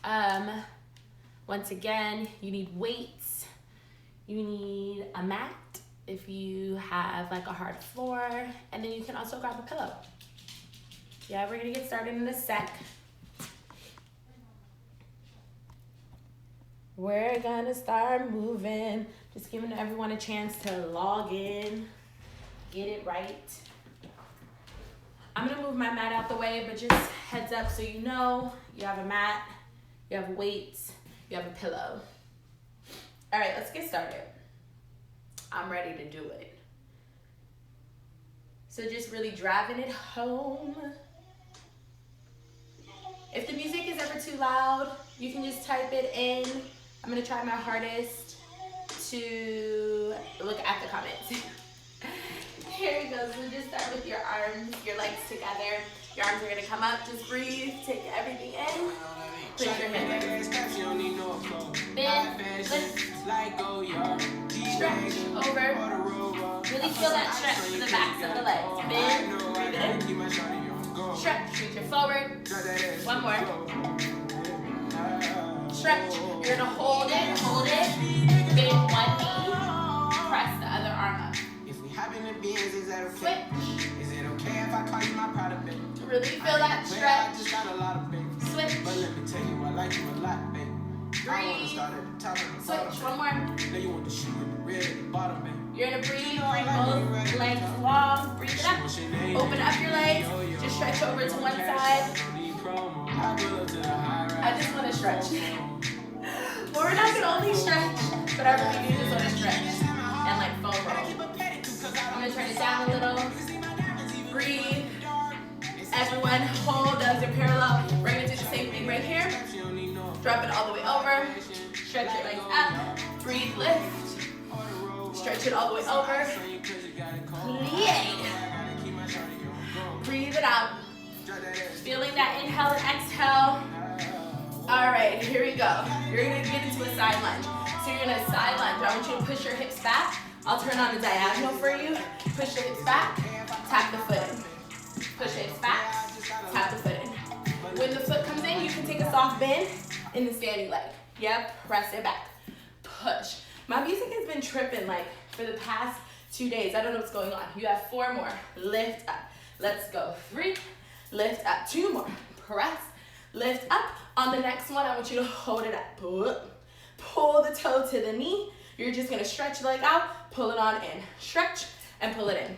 comfortable. Once again, you need weights. You need a mat if you have like a hard floor, and then you can also grab a pillow. Yeah, we're gonna get started in a sec. We're gonna start moving. Just giving everyone a chance to log in, get it right. I'm gonna move my mat out the way, but just heads up so you know, you have a mat, you have weights, you have a pillow. All right, let's get started. I'm ready to do it. So just really driving it home. If the music is ever too loud, you can just type it in. I'm gonna try my hardest to look at the comments. Here we go. So just start with your arms, your legs together. Your arms are gonna come up. Just breathe. Take everything in. Put your hands in. Bend, lift, stretch, over. Really feel that stretch in the backs of the legs. Bend, breathe in. Stretch, reach it forward. One more. Stretch. You're gonna hold it. Bend one knee. Press the other arm up. Switch. Is it okay if I call you my product, baby? Really feel that stretch. Switch. But let me tell you, I like you a lot, baby. Breathe. Switch. One more. Now you want the shoe with the red at the bottom, baby. You're gonna breathe. Bring both legs long. Breathe it up. Open up your legs. Just stretch over to one side. I just want to stretch. But we're not gonna only stretch, but I really do just want to stretch and like foam roll. I'm gonna turn it down a little. Breathe. Everyone, hold those are parallel. We're gonna do the same thing right here. Drop it all the way over. Stretch your legs up. Breathe, lift. Stretch it all the way over. Yay. Breathe it out. Feeling that inhale and exhale. All right, here we go. You're gonna get into a side lunge. So you're gonna side lunge. I want you to push your hips back. I'll turn on the diagonal for you. Push your hips back, tap the foot in. Push your hips back, tap the foot in. When the foot comes in, you can take a soft bend in the standing leg. Yep, press it back. Push. My music has been tripping like for the past 2 days. I don't know what's going on. You have 4 more. Lift up. Let's go. 3. Lift up. 2 more. Press. Lift up. On the next one, I want you to hold it up. Pull the toe to the knee. You're just gonna stretch the leg out, pull it on in. Stretch and pull it in.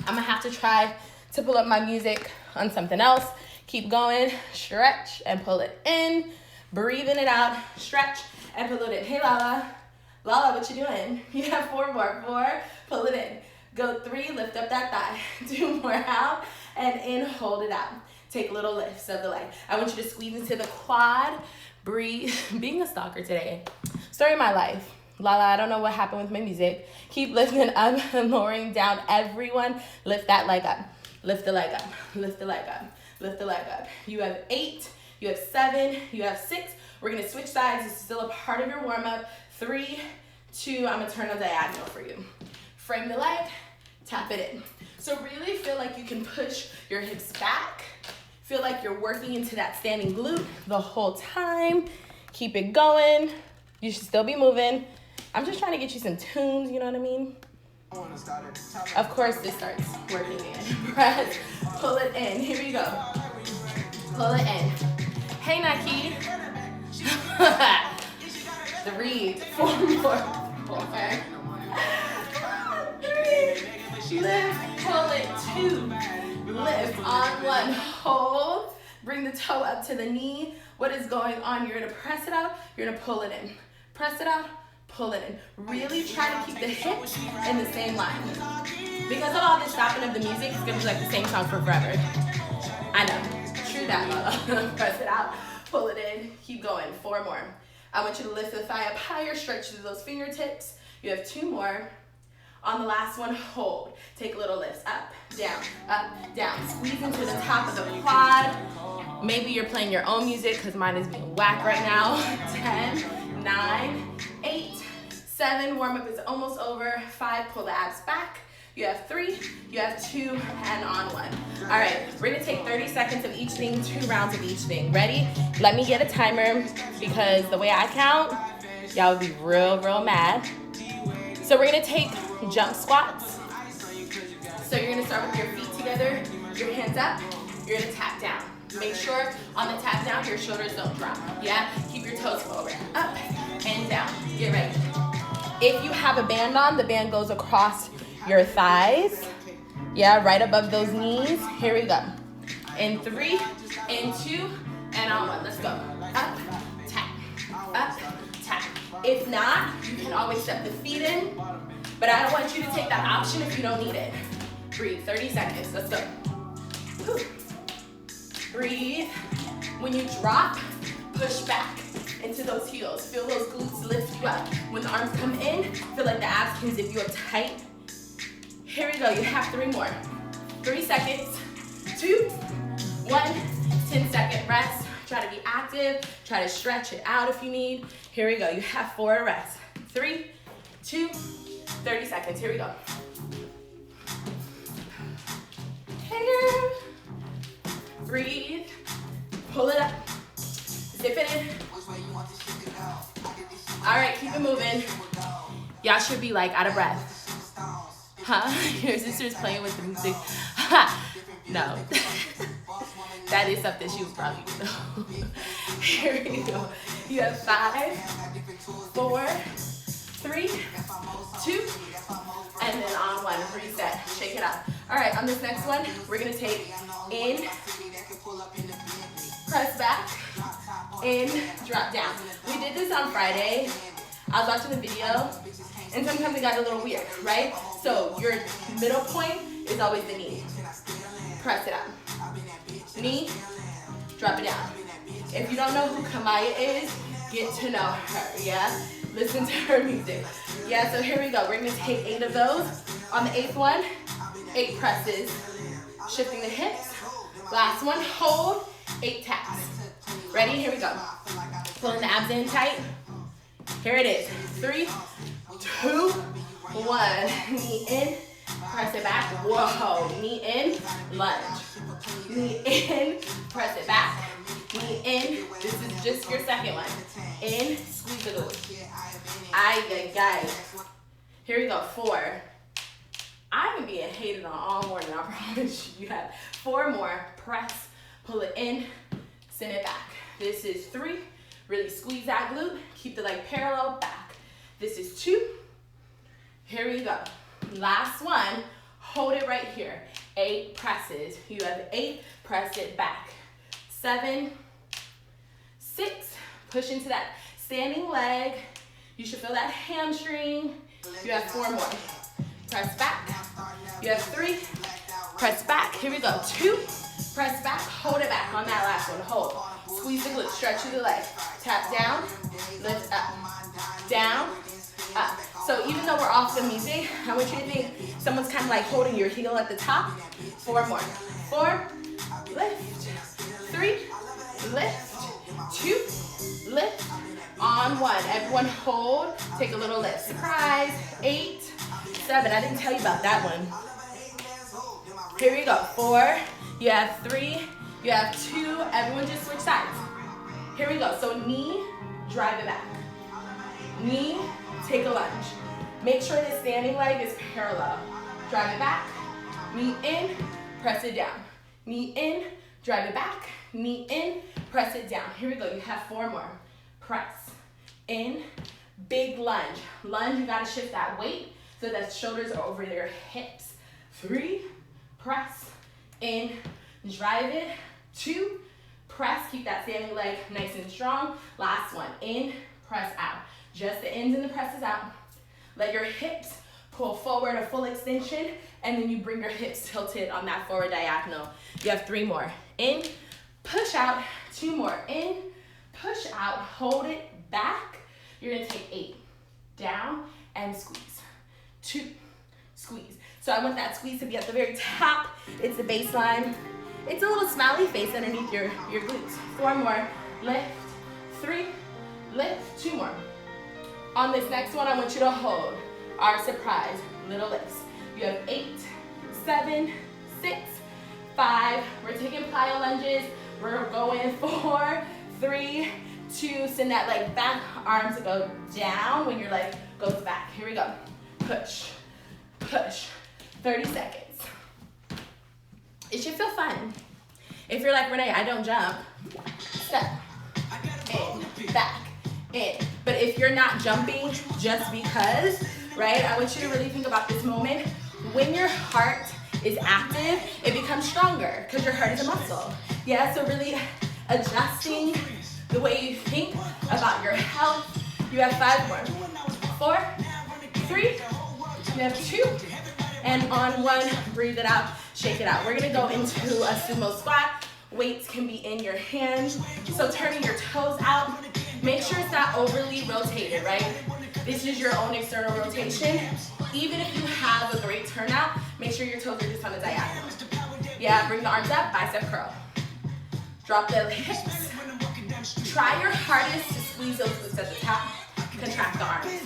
I'm gonna have to try to pull up my music on something else. Keep going, stretch and pull it in. Breathing it out, stretch and pull it in. Hey Lala, Lala, what you doing? You have 4 more. 4, pull it in. Go 3, lift up that thigh. 2 more out and in, hold it out. Take little lifts of the leg. I want you to squeeze into the quad. Breathe. Being a stalker today. Story of my life. Lala, I don't know what happened with my music. Keep lifting up and lowering down. Everyone, lift that leg up. Lift the leg up. Lift the leg up. Lift the leg up. You have 8. You have 7. You have 6. We're going to switch sides. This is still a part of your warm-up. 3, 2. I'm going to turn on diagonal for you. Frame the leg. Tap it in. So really feel like you can push your hips back. Feel like you're working into that standing glute the whole time. Keep it going. You should still be moving. I'm just trying to get you some tunes, you know what I mean? Of course, this starts working in. Press, pull it in. Here we go. Pull it in. Hey, Naki. 3, 4 more. 4. 3. Lift, pull it. 2. Lift on 1. Hold. Bring the toe up to the knee. What is going on? You're going to press it out. You're going to pull it in. Press it out. Pull it in. Really try to keep the hips in the same line. Because of all this stopping of the music, it's going to be like the same song for forever. I know. True that, Lala. Press it out. Pull it in. Keep going. 4 more. I want you to lift the thigh up higher. Stretch through those fingertips. You have 2 more. On the last one, hold. Take little lifts. Up, down. Squeeze into the top of the quad. Maybe you're playing your own music because mine is being whacked right now. 10, 9, 8, 7. Warm-up is almost over. 5, pull the abs back. you have 3, you have 2, and on 1. All right, we're gonna take 30 seconds of each thing, 2 rounds of each thing. Ready? Let me get a timer because the way I count, y'all would be real, real mad. So we're gonna take jump squats. So you're gonna start with your feet together, your hands up, you're gonna tap down. Make sure on the tap down, your shoulders don't drop, yeah? Keep your toes forward, up and down, get ready. If you have a band on, the band goes across your thighs, yeah, right above those knees. Here we go. In 3, in 2, and on 1, let's go. Up, tap, tap. If not, you can always step the feet in, but I don't want you to take that option if you don't need it. Breathe, 30 seconds, let's go. Whew. Breathe. When you drop, push back into those heels. Feel those glutes lift you up. When the arms come in, feel like the abs can zip you up tight. Here we go, you have 3 more. 3 seconds, 2, 1, 10-second rest. Try to be active, try to stretch it out if you need. Here we go, you have 4 rests. 3, 2, 30 seconds, here we go. Here. Breathe, pull it up, zip it in. All right, keep it moving. Y'all should be like out of breath. Huh? Your sister's playing with the music. No. That is something she was probably doing. Here we go. You have 5, 4, 3, 2, and then on 1, reset, shake it out. All right, on this next one, we're gonna take in, press back, in, drop down. We did this on Friday. I was watching the video, and sometimes it got a little weird, right? So your middle point is always the knee. Press it out. Knee, drop it down. If you don't know who Kamaya is, get to know her, yeah? Listen to her music. Yeah, so here we go. We're gonna take 8 of those. On the 8th one, 8 presses. Shifting the hips. Last one, hold, 8 taps. Ready? Here we go. Pulling the abs in tight. Here it is. 3, 2, 1. Knee in, press it back. Whoa, knee in, lunge. Knee in, press it back. Knee in, this is just your second one. In, squeeze the glutes. Ay, guys. Here we go, 4. I've been being hated on all morning, I promise you. You have 4 more. Press, pull it in, send it back. This is 3. Really squeeze that glute. Keep the leg parallel back. This is 2. Here we go. Last one. Hold it right here. 8 presses. You have 8. Press it back. 7, 6. Push into that standing leg. You should feel that hamstring. You have 4 more. Press back. You have 3. Press back. Here we go. 2. Press back. Hold it back on that last one. Hold. Squeeze the glutes. Stretch through the leg. Tap down. Lift up. Down. Up. So even though we're off the music, I want you to think someone's kind of like holding your heel at the top. 4 more. 4. Lift. 3. Lift. 2. Lift. On 1. Everyone hold. Take a little lift. Surprise. 8. 7. I didn't tell you about that one. Here we go. 4. You have 3. You have 2. Everyone just switch sides. Here we go. So knee, drive it back. Knee, take a lunge. Make sure the standing leg is parallel. Drive it back. Knee in, press it down. Knee in, drive it back. Knee in, press it down. Here we go. You have 4 more. Press. In. Big lunge. Lunge, you got to shift that weight so that shoulders are over your hips. 3. Press. In. Drive it. 2. Press. Keep that standing leg nice and strong. Last one. In. Press out. Just the ins and the presses out. Let your hips pull forward, a full extension, and then you bring your hips tilted on that forward diagonal. You have 3 more. In, push out, 2 more. In, push out, hold it back. You're gonna take 8. Down and squeeze. 2, squeeze. So I want that squeeze to be at the very top. It's the baseline. It's a little smiley face underneath your glutes. 4 more. Lift. 3, lift. 2 more. On this next one, I want you to hold our surprise little lifts. You have 8, 7, 6, 5. We're taking plyo lunges. We're going 4, 3, 2. Send that leg back, arms go down when your leg goes back. Here we go. Push, push. 30 seconds. It should feel fun. If you're like, Renee, I don't jump, step, in, back, in. But if you're not jumping just because, right, I want you to really think about this moment. When your heart is active, it becomes stronger because your heart is a muscle. Yeah, so really adjusting the way you think about your health. You have 5 more. 4, 3, you have 2, and on 1, breathe it out, shake it out. We're gonna go into a sumo squat. Weights can be in your hands. So turning your toes out, make sure it's not overly rotated, right? This is your own external rotation. Even if you have a great turnout, make sure your toes are just on the diagonal. Yeah, bring the arms up, bicep curl. Drop the hips. Try your hardest to squeeze those glutes at the top. Contract the arms.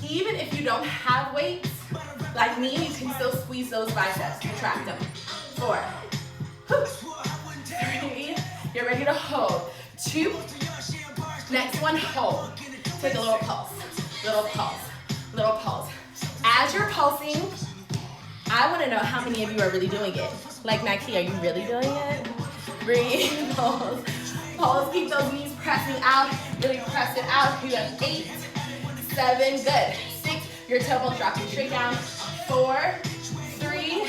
Even if you don't have weights, like me, you can still squeeze those biceps. Contract them. 4. 3. You're ready to hold. 2. Next one, hold. Take a little pulse. Little pulse. Little pulse. As you're pulsing, I want to know how many of you are really doing it. Like Nike, are you really doing it? Breathe. Pulse. Pulse. Keep those knees pressing out. Really press it out. You have 8, 7, good. 6, your tailbone dropping straight down. 4, 3,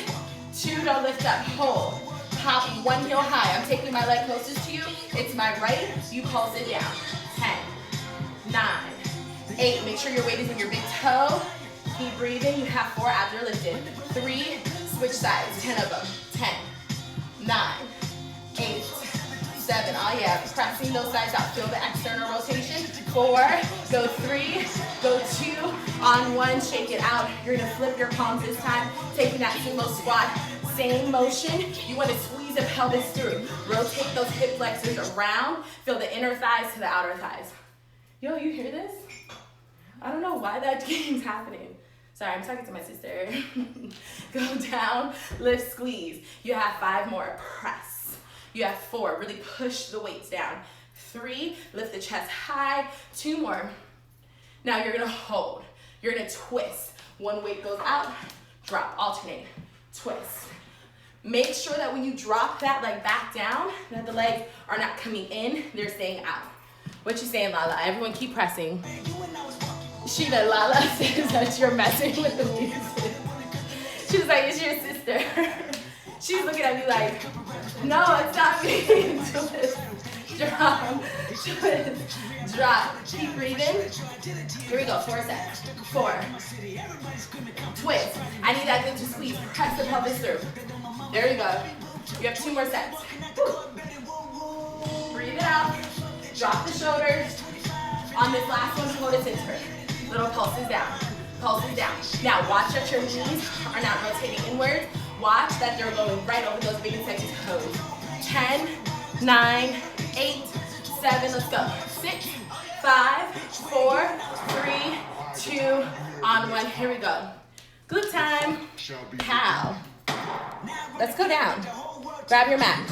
2, don't lift up, hold. Pop 1 heel high. I'm taking my leg closest to you. It's my right, you pulse it down. 10, 9, 8, make sure your weight is in your big toe. Keep breathing, you have 4, abs are lifted. 3, switch sides, 10 of them. 10, 9, 8, 7, oh yeah, pressing those sides out. Feel the external rotation. 4, go 3, go 2, on 1, shake it out. You're gonna flip your palms this time, taking that sumo squat. Same motion, you wanna squeeze the pelvis through. Rotate those hip flexors around. Feel the inner thighs to the outer thighs. Yo, you hear this? I don't know why that game's happening. Sorry, I'm talking to my sister. Go down, lift, squeeze. You have 5 more, press. You have 4, really push the weights down. 3, lift the chest high. 2 more. Now you're gonna hold. You're gonna twist. 1 weight goes out, drop, alternate, twist. Make sure that when you drop that leg back down, that the legs are not coming in, they're staying out. What you saying, Lala? Everyone keep pressing. Sheila, Lala says that you're messing with the music. She's like, it's your sister. She's looking at me like, no, it's not me. Twist, drop, twist, drop. Keep breathing. Here we go, 4 sets. 4. Twist. I need that good to squeeze. Press the pelvis through. There you go. You have 2 more sets. Breathe it out. Drop the shoulders. On this last one, hold it center. Little pulses down. Pulses down. Now watch that your knees are not rotating inward. Watch that they're going right over those big and sexy toes. 10, 9, 8, 7, let's go. 6, 5, 4, 3, 2, on 1. Here we go. Glute time. Pow. Let's go down. Grab your mat.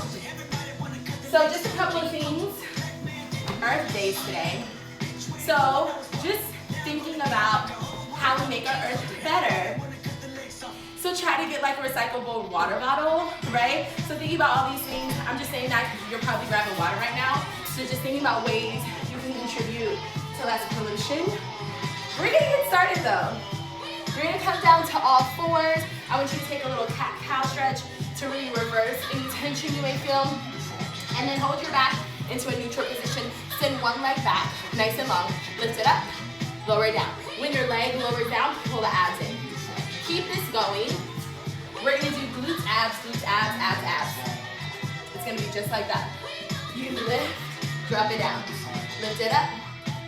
So just a couple of things. Earth days today. So just thinking about how we make our earth better. So try to get like a recyclable water bottle, right? So thinking about all these things, I'm just saying that because you're probably grabbing water right now. So just thinking about ways you can contribute to less pollution. We're gonna get started though. You're gonna come down to all 4s. I want you to take a little cat-cow stretch to really reverse any tension you may feel. And then hold your back into a neutral position. Send 1 leg back, nice and long. Lift it up, lower it down. When your leg lowers down, pull the abs in. Keep this going. We're gonna do glutes, abs, abs, abs. It's gonna be just like that. You lift, drop it down. Lift it up,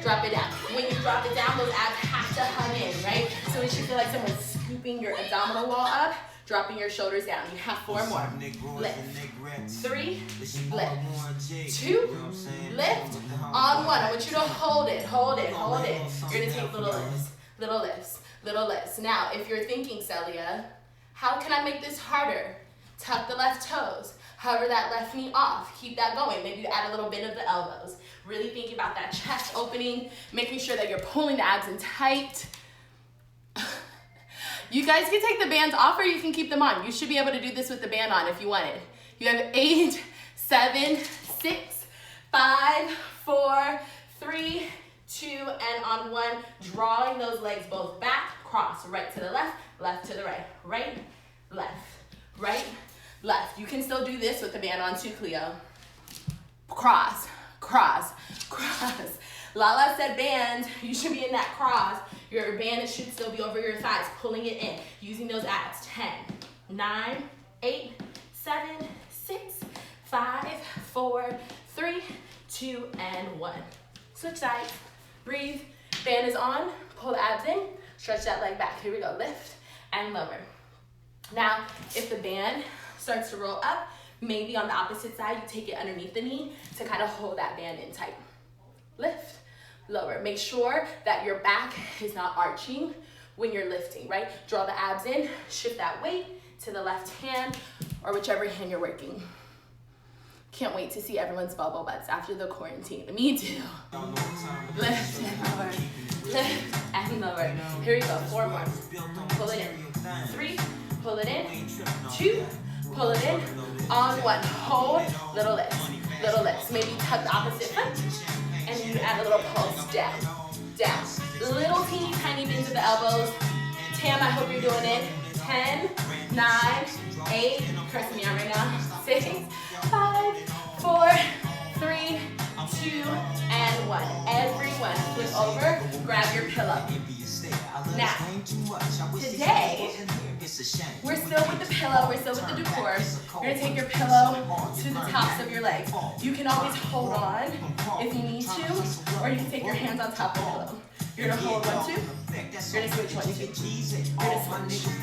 drop it down. When you drop it down, those abs have to hug in, right? So it should feel like someone's scooping your abdominal wall up, dropping your shoulders down. You have 4 more. Lift. 3, lift. 2, lift. On 1, I want you to hold it, hold it, hold it. You're gonna take little lifts, little lifts, little lifts. Now, if you're thinking, Celia, How can I make this harder? Tuck the left toes. Hover that left knee off. Keep that going. Maybe you add a little bit of the elbows. Really thinking about that chest opening, making sure that you're pulling the abs in tight. You guys can take the bands off or you can keep them on. You should be able to do this with the band on if you wanted. You have 8, 7, 6, 5, 4, 3, 2, and on 1, drawing those legs both back, cross, right to the left, left to the right, right, left. You can still do this with the band on too, Cleo. Cross, cross, cross. Lala said band, you should be in that cross. Your band should still be over your thighs, pulling it in, using those abs. 10, 9, 8, 7, 6, 5, 4, 3, 2, and 1. Switch sides, breathe. Band is on, pull the abs in, stretch that leg back. Here we go, lift and lower. Now, if the band starts to roll up, maybe on the opposite side, you take it underneath the knee to kind of hold that band in tight. Lift, lower. Make sure that your back is not arching when you're lifting, right? Draw the abs in, shift that weight to the left hand or whichever hand you're working. Can't wait to see everyone's bubble butts after the quarantine. Me too. Lift and lower, lift and lower. Here we go, 4 more. Pull it in. 3, pull it in. 2, pull it in. On 1, hold, little lifts. Maybe tuck the opposite foot. And you add a little pulse down, down. Little teeny tiny bends of the elbows. Tam, I hope you're doing it. 10, 9, 8, cursing me out right now. 6, 5, 4, 3, 2, and 1. Everyone, flip over, grab your pillow. Now, today, we're still with the pillow, we're still with the decor. You're gonna take your pillow to the tops of your legs. You can always hold on if you need to, or you can take your hands on top of the pillow. You're gonna hold 1, 2. You're gonna switch 1, 2. You're gonna switch.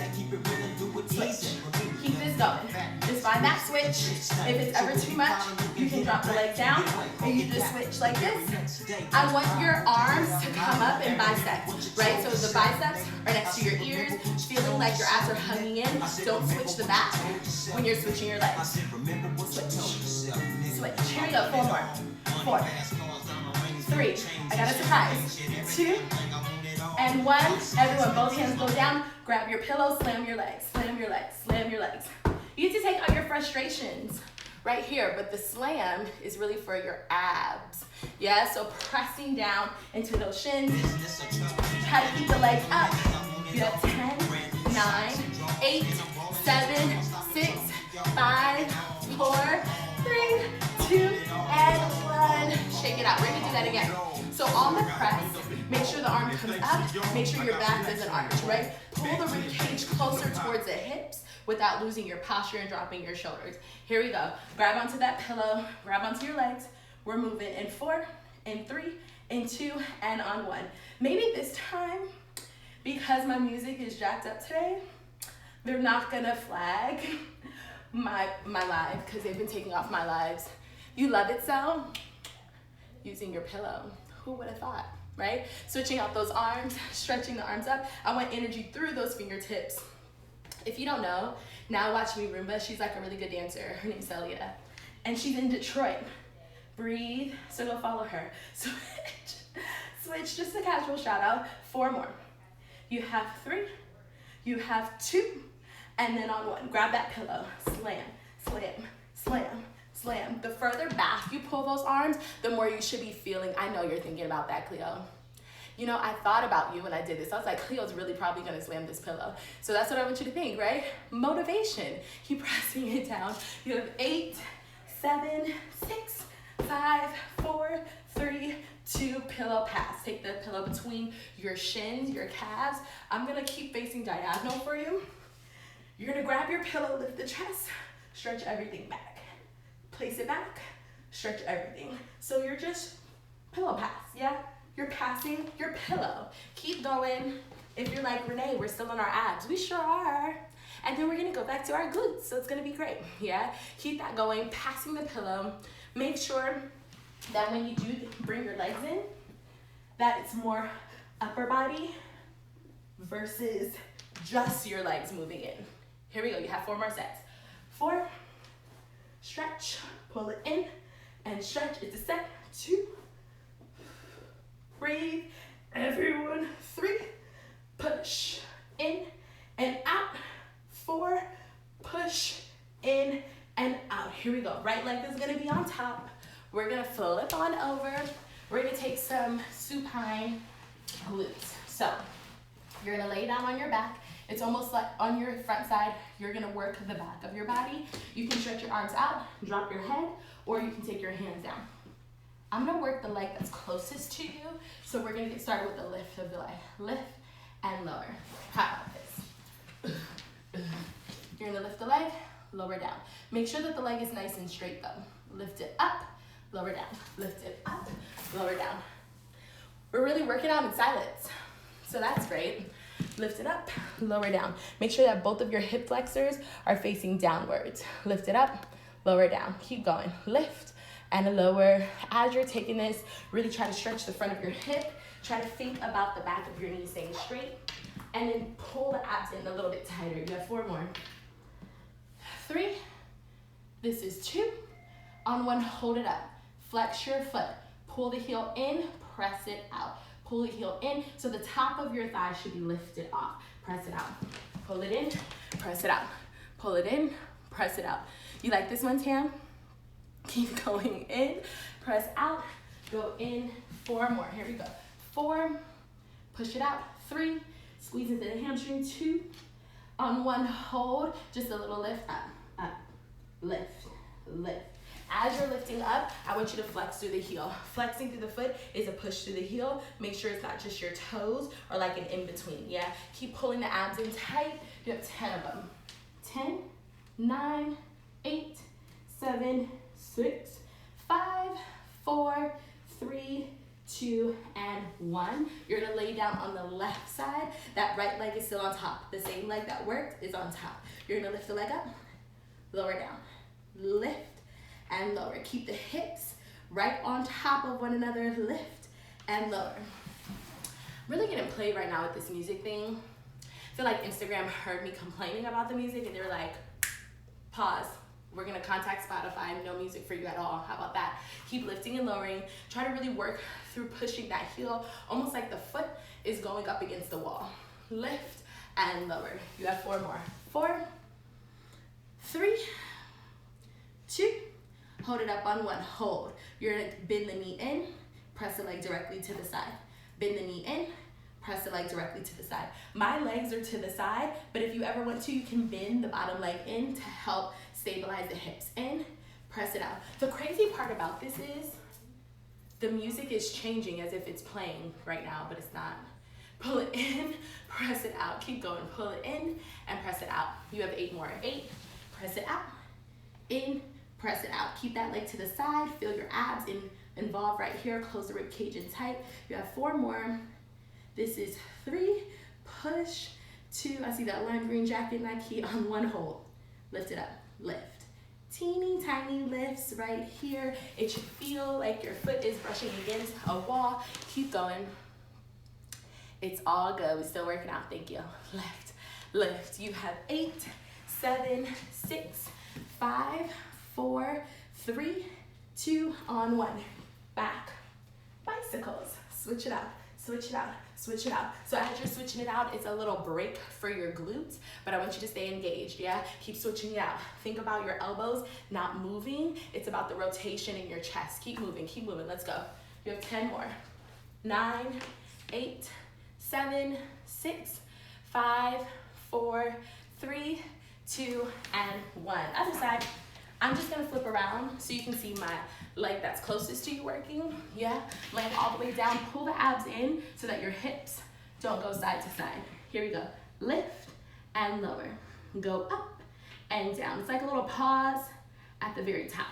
Switch. Keep this going. Just find that switch. If it's ever too much, you can drop the leg down and you just switch like this. I want your arms to come up and bisect, right? So the biceps are next to your ears, feeling like your abs are hugging in. Don't switch the back when you're switching your legs. Switch. Switch. Here we go. 4 more. 4, 3. I got a surprise. 2, and 1. Everyone, both hands go down. Grab your pillow, slam your legs, slam your legs, slam your legs. You get to take out your frustrations right here, but the slam is really for your abs. Yeah, so pressing down into those shins. Try to keep the legs up. You have 10, 9, 8, 7, 6, 5, 4, 3, 2, and 1. Shake it out. We're gonna do that again. So on the press, make sure the arm comes up, make sure your back doesn't arch, right? Pull the rib cage closer towards the hips without losing your posture and dropping your shoulders. Here we go. Grab onto that pillow, grab onto your legs. We're moving in 4, in 3, in 2, and on 1. Maybe this time, because my music is jacked up today, they're not gonna flag my live because they've been taking off my lives. You love it so? Using your pillow. Who would have thought, right? Switching out those arms, stretching the arms up. I want energy through those fingertips. If you don't know, now watch me Roomba. She's like a really good dancer. Her name's Celia. And she's in Detroit. Breathe, so go follow her. Switch, just a casual shout out. 4 more. You have 3, you have 2, and then on 1. Grab that pillow, slam, slam, slam, slam. The further back you pull those arms, the more you should be feeling. I know you're thinking about that, Cleo. You know, I thought about you when I did this. I was like, Cleo's really probably gonna slam this pillow. So that's what I want you to think, right? Motivation. Keep pressing it down. You have 8, 7, 6, 5, 4, 3, 2, pillow pass. Take the pillow between your shins, your calves. I'm gonna keep facing diagonal for you. You're gonna grab your pillow, lift the chest, stretch everything back. Place it back, stretch everything. So you're just pillow pass, yeah? You're passing your pillow. Keep going. If you're like, Renee, we're still in our abs. We sure are. And then we're gonna go back to our glutes, so it's gonna be great, yeah? Keep that going, passing the pillow. Make sure that when you do bring your legs in, that it's more upper body versus just your legs moving in. Here we go, you have 4 more sets. 4, stretch, pull it in, and stretch. It's a set. 2, breathe, everyone. 3, push, in, and out. 4, push, in, and out. Here we go. Right leg is gonna be on top. We're gonna flip on over. We're gonna take some supine glutes. So you're gonna lay down on your back. It's almost like on your front side, you're gonna work the back of your body. You can stretch your arms out, drop your head, or you can take your hands down. I'm gonna work the leg that's closest to you. So we're gonna get started with the lift of the leg. Lift and lower. How about this? You're gonna lift the leg, lower down. Make sure that the leg is nice and straight though. Lift it up, lower down. Lift it up, lower down. We're really working out in silence. So that's great. Lift it up, lower down. Make sure that both of your hip flexors are facing downwards. Lift it up, lower down. Keep going. Lift and lower. As you're taking this, really try to stretch the front of your hip. Try to think about the back of your knee staying straight. And then pull the abs in a little bit tighter. You have 4 more. 3. This is 2. On 1, hold it up. Flex your foot. Pull the heel in, press it out. Pull the heel in, so the top of your thigh should be lifted off. Press it out. Pull it in, press it out. Pull it in, press it out. You like this one, Tam? Keep going in, press out, go in. 4 more. Here we go. 4, push it out. 3, squeeze into the hamstring. 2, on 1, hold. Just a little lift, up, lift, lift. As you're lifting up, I want you to flex through the heel. Flexing through the foot is a push through the heel. Make sure it's not just your toes or like an in-between, yeah? Keep pulling the abs in tight. You have 10 of them. 10, 9, 8, 7, 6, 5, 4, 3, 2, and 1. You're gonna lay down on the left side. That right leg is still on top. The same leg that worked is on top. You're gonna lift the leg up, lower down, lift, and lower. Keep the hips right on top of one another. Lift and lower. I'm really getting played right now with this music thing. I feel like Instagram heard me complaining about the music and they were like, pause. We're gonna contact Spotify. No music for you at all. How about that? Keep lifting and lowering. Try to really work through pushing that heel, almost like the foot is going up against the wall. Lift and lower. You have 4 more. 4, 3, 2, hold it up on 1, hold. You're gonna bend the knee in, press the leg directly to the side. Bend the knee in, press the leg directly to the side. My legs are to the side, but if you ever want to, you can bend the bottom leg in to help stabilize the hips. In, press it out. The crazy part about this is the music is changing as if it's playing right now, but it's not. Pull it in, press it out. Keep going, pull it in and press it out. You have 8 more. 8, press it out, in, press it out. Keep that leg to the side. Feel your abs involved right here. Close the rib cage in tight. You have 4 more. This is 3, push, 2. I see that lime green jacket, Nike, on 1, hold. Lift it up, lift. Teeny tiny lifts right here. It should feel like your foot is brushing against a wall. Keep going. It's all good. We're still working out. Thank you. Lift, lift. You have 8, 7, 6, 5, 4, 3, 2, on 1. Back. Bicycles. Switch it out. Switch it out. Switch it out. So as you're switching it out, it's a little break for your glutes, but I want you to stay engaged, yeah? Keep switching it out. Think about your elbows not moving. It's about the rotation in your chest. Keep moving, let's go. You have 10 more. 9, 8, 7, 6, 5, 4, 3, 2, and 1. Other side. I'm just gonna flip around so you can see my leg that's closest to you working, yeah? Land all the way down, pull the abs in so that your hips don't go side to side. Here we go, lift and lower. Go up and down. It's like a little pause at the very top.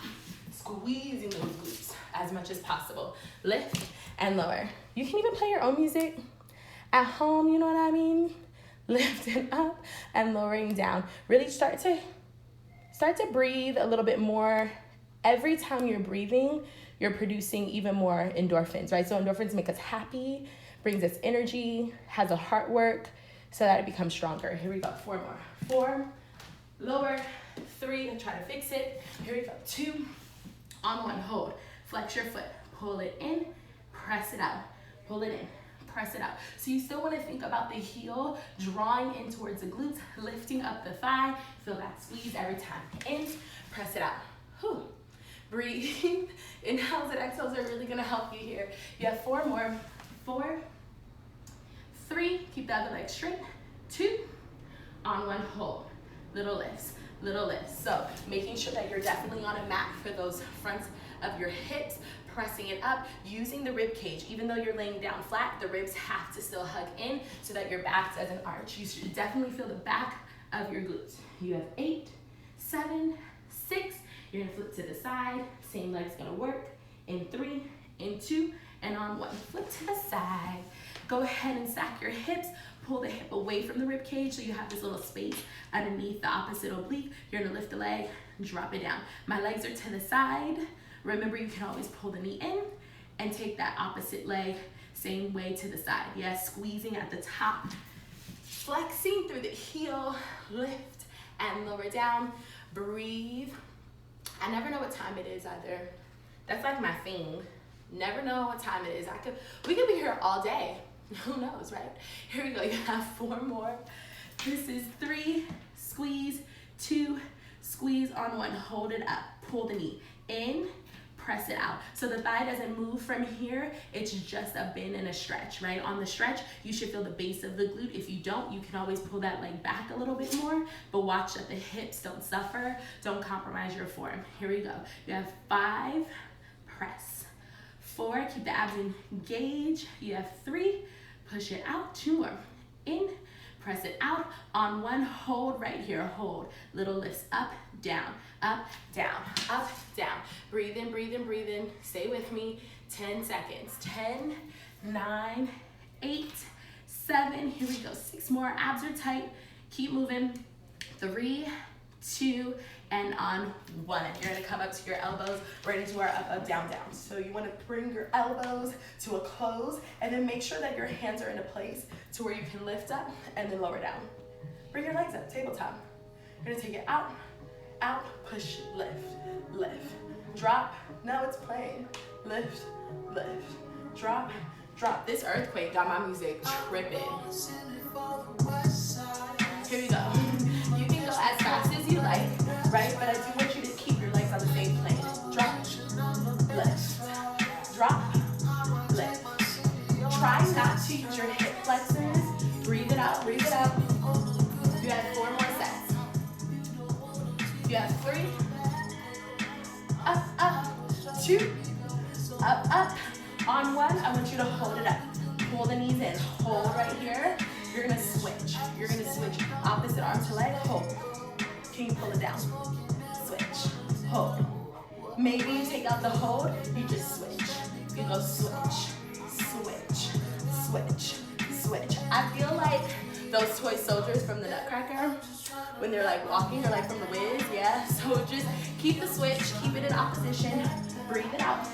Squeezing those glutes as much as possible. Lift and lower. You can even play your own music at home, you know what I mean? Lifting up and lowering down. Really start to breathe a little bit more. Every time you're breathing, you're producing even more endorphins, right? So endorphins make us happy, brings us energy, has a heart work, so that it becomes stronger. Here we go, 4 more. 4, lower, 3, and try to fix it. Here we go, 2, on 1, hold. Flex your foot, pull it in, press it out, pull it in, press it out. So you still wanna think about the heel drawing in towards the glutes, lifting up the thigh, feel that squeeze every time. In, press it out. Whew. Breathe. Inhales and exhales are really gonna help you here. You have 4 more. 4, 3, keep the other leg straight. 2, on 1, hold. Little lifts, little lifts. So making sure that you're definitely on a mat for those fronts of your hips, pressing it up, using the rib cage. Even though you're laying down flat, the ribs have to still hug in so that your back doesn't arch. You should definitely feel the back of your glutes. You have 8, 7, 6. You're gonna flip to the side. Same leg's gonna work. In 3, in 2, and on 1. Flip to the side. Go ahead and stack your hips. Pull the hip away from the rib cage so you have this little space underneath the opposite oblique. You're gonna lift the leg, drop it down. My legs are to the side. Remember, you can always pull the knee in and take that opposite leg same way to the side. Yes, squeezing at the top. Flexing through the heel, lift and lower down. Breathe. I never know what time it is either. That's like my thing. Never know what time it is. We could be here all day. Who knows, right? Here we go. You have 4 more. This is 3, squeeze, 2, squeeze on 1. Hold it up. Pull the knee in, press it out. So the thigh doesn't move from here. It's just a bend and a stretch, right? On the stretch, you should feel the base of the glute. If you don't, you can always pull that leg back a little bit more, but watch that the hips don't suffer. Don't compromise your form. Here we go. You have 5, press. 4, keep the abs engaged. You have 3, push it out. 2 more. In, press it out. On 1, hold right here. Hold. Little lifts up, down, up, down, up, down. Breathe in, breathe in, breathe in. Stay with me. 10 seconds. 10, 9, 8, 7. Here we go. 6 more. Abs are tight. Keep moving. 3, 2, and on 1. You're gonna come up to your elbows. We're gonna do our up, up, down, down. So you wanna bring your elbows to a close and then make sure that your hands are in a place to where you can lift up and then lower down. Bring your legs up, tabletop. You're gonna take it out, out, push, lift, lift, drop. Now it's playing. Lift, lift, drop, drop. This earthquake got my music tripping. Here we go. You can go as fast as you like, right? But I do want you to keep your legs on the same plane. Drop, lift, drop, lift. Try not to use your hip flexors. Breathe it out, breathe it out. You have 4 more sets. You have 3. Up, up, 2. Up, up. On 1, I want you to hold it up. Pull the knees in. Hold right here. You're gonna switch. You're gonna switch opposite arm to leg. Hold. Can you pull it down? Switch. Hold. Maybe you take out the hold. You just switch. You go switch, switch, switch, switch. I feel like those toy soldiers from the Nutcracker when they're like walking or like from the Wiz. Yeah. So just keep the switch. Keep it in opposition. Breathe it out.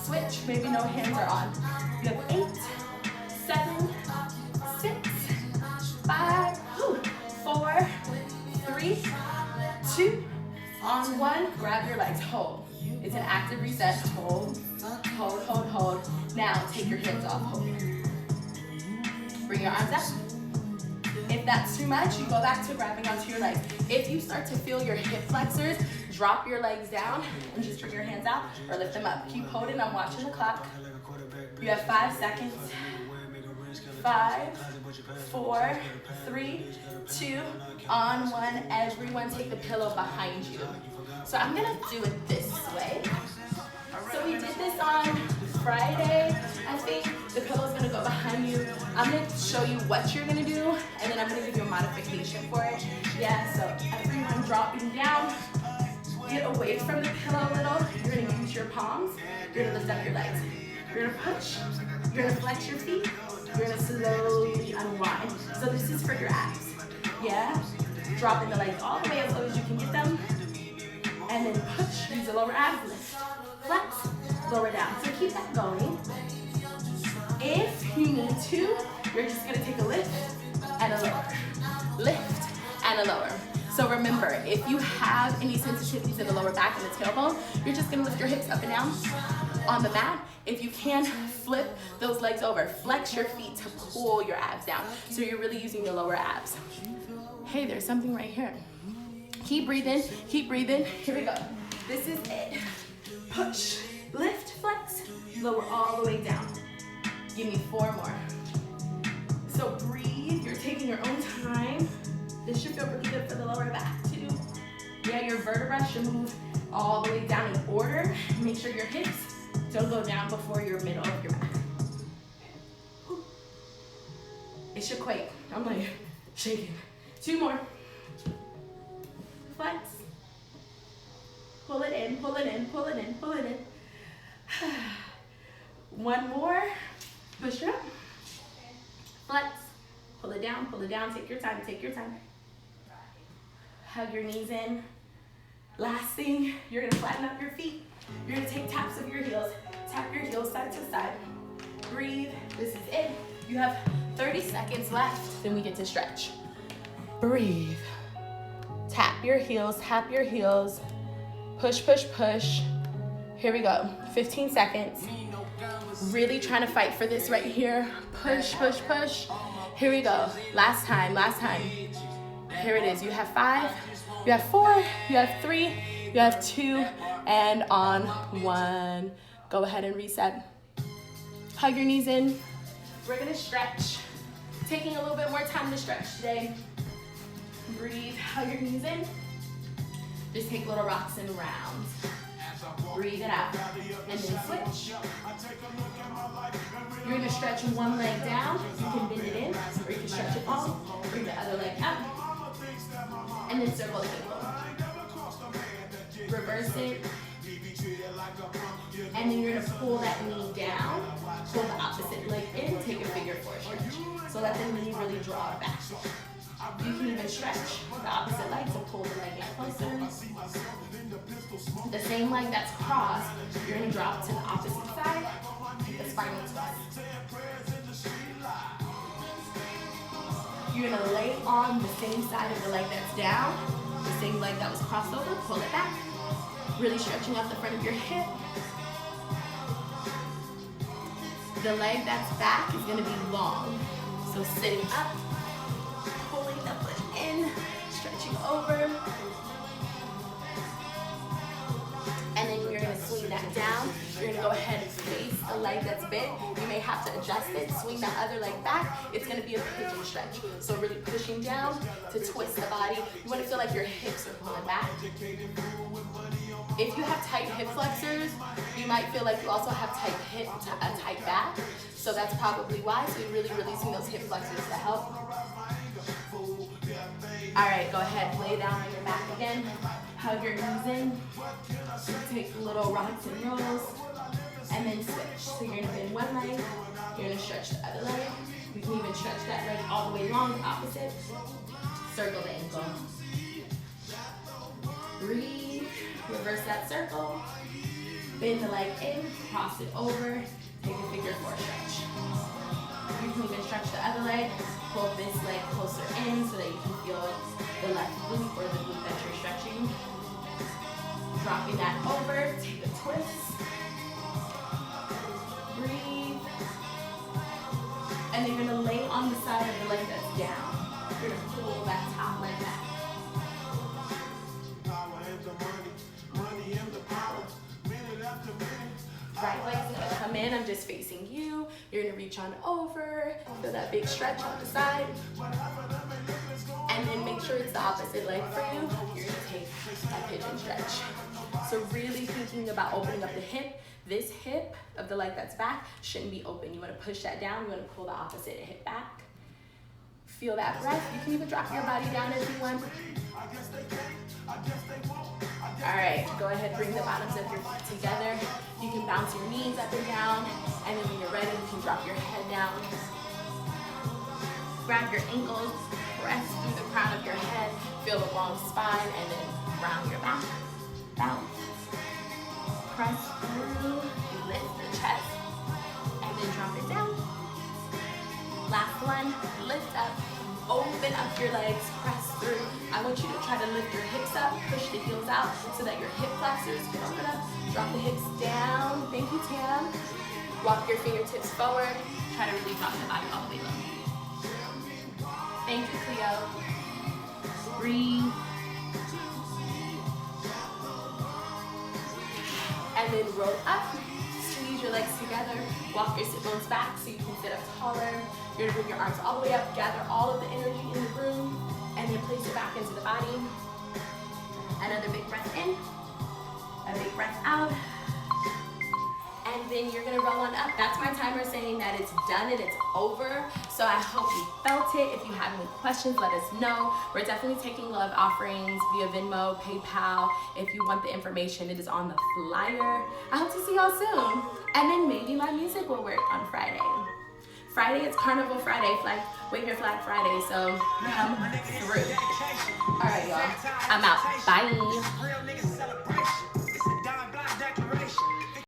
Switch. Maybe no hands are on. You have 8, 7, 6, 5, 4, 3, 2, on 1. Grab your legs. Hold. It's an active reset. Hold, hold, hold, hold. Now take your hips off. Hold. Bring your arms up. If that's too much, you go back to grabbing onto your legs. If you start to feel your hip flexors, drop your legs down and just bring your hands out or lift them up. Keep holding. I'm watching the clock. You have 5 seconds. 5, 4, 3, 2, on 1. Everyone take the pillow behind you. So I'm gonna do it this way. So we did this on Friday, I think. The pillow's gonna go behind you. I'm gonna show you what you're gonna do, and then I'm gonna give you a modification for it. Yeah, so everyone dropping down. Get away from the pillow a little. You're gonna use your palms. You're gonna lift up your legs. You're gonna push. You're gonna flex your feet. You're gonna slowly unwind. So this is for your abs. Yeah? Dropping the legs all the way as low as you can get them. And then push, use the lower abs, lift, flex, lower down. So keep that going. If you need to, you're just gonna take a lift and a lower. Lift and a lower. So So remember, if you have any sensitivities in the lower back and the tailbone, you're just gonna lift your hips up and down on the mat. If you can, flip those legs over. Flex your feet to pull your abs down. So you're really using your lower abs. Hey, there's something right here. Keep breathing, keep breathing. Here we go. This is it. Push, lift, flex, lower all the way down. Give me 4 more. So breathe, you're taking your own time. This should feel really good for the lower back too. Yeah, your vertebrae should move all the way down in order. Make sure your hips don't go down before your middle of your back. It should quake. I'm like shaking. 2 more. Flex. Pull it in, pull it in, pull it in, pull it in. 1 more. Push it up. Flex. Pull it down, pull it down. Take your time, take your time. Hug your knees in. Last thing, you're gonna flatten up your feet. You're gonna take taps of your heels. Tap your heels side to side. Breathe, this is it. You have 30 seconds left, then we get to stretch. Breathe. Tap your heels, tap your heels. Push, push, push. Here we go, 15 seconds. Really trying to fight for this right here. Push, push, push. Here we go, last time, last time. Here it is, you have 5, you have 4, you have 3, you have 2, and on 1. Go ahead and reset. Hug your knees in. We're gonna stretch. Taking a little bit more time to stretch today. Breathe, hug your knees in. Just take little rocks and rounds. Breathe it out, and then switch. You're gonna stretch one leg down. You can bend it in, or you can stretch it all. Bring the other leg up, and then circle the ankle. Reverse it, and then you're gonna pull that knee down, pull the opposite leg in, take a figure 4 stretch, so that the knee really draws back. You can even stretch the opposite leg to pull the leg in closer. The same leg that's crossed, you're gonna drop to the opposite side, take a spinal twist. You're gonna lay on the same side of the leg that's down, the same leg that was crossed over, pull it back. Really stretching out the front of your hip. The leg that's back is gonna be long. So sitting up, pulling the foot in, stretching over. And then you're gonna swing that down. You're gonna go ahead and face the leg that's bent. You may have to adjust it, swing that other leg back. It's gonna be a pigeon stretch. So really pushing down to twist the body. You wanna feel like your hips are pulling back. If you have tight hip flexors, you might feel like you also have a tight back. So that's probably why. So you're really releasing those hip flexors to help. All right, go ahead, lay down on your back again. Hug your knees in. Take little rocks and rolls, and then switch. So you're gonna bend one leg, you're gonna stretch the other leg. You can even stretch that leg all the way long, the opposite. Circle the ankle. Breathe, reverse that circle. Bend the leg in, cross it over, take a figure 4 stretch. You can even stretch the other leg, pull this leg closer in so that you can feel the left glute or the glute that you're stretching. Dropping that over, take a twist. Breathe. And then you're gonna lay on the side of the leg that's down. You're gonna pull that top leg back. Right leg's gonna come in, I'm just facing you. You're gonna reach on over, feel that big stretch on the side. And then make sure it's the opposite leg for you. You're gonna take that pigeon stretch. So really thinking about opening up the hip. This hip of the leg that's back shouldn't be open. You wanna push that down, you wanna pull the opposite hip back. Feel that breath. You can even drop your body down if you want. All right, go ahead, bring the bottoms of your feet together. You can bounce your knees up and down, and then when you're ready, you can drop your head down. Grab your ankles, press through the crown of your head, feel the long spine, and then round your back. Bounce. Press through, lift the chest, and then drop it down. Last one, lift up, open up your legs, press through. I want you to try to lift your hips up, push the heels out so that your hip flexors can open up. Drop the hips down. Thank you, Tam. Walk your fingertips forward. Try to really drop the body all the way low. Thank you, Cleo. Breathe. And then roll up. Squeeze your legs together. Walk your sit bones back so you can sit up taller. You're gonna bring your arms all the way up. Gather all of the energy in the room. And then place it back into the body. Another big breath in. A big breath out. And then you're gonna roll on up. That's my timer saying that it's done and it's over. So I hope you felt it. If you have any questions, let us know. We're definitely taking love offerings via Venmo, PayPal. If you want the information, it is on the flyer. I hope to see y'all soon. And then maybe my music will work on Friday. Friday, it's Carnival Friday, Wave Your Flag Friday, so come through. All right, y'all. I'm out. Bye.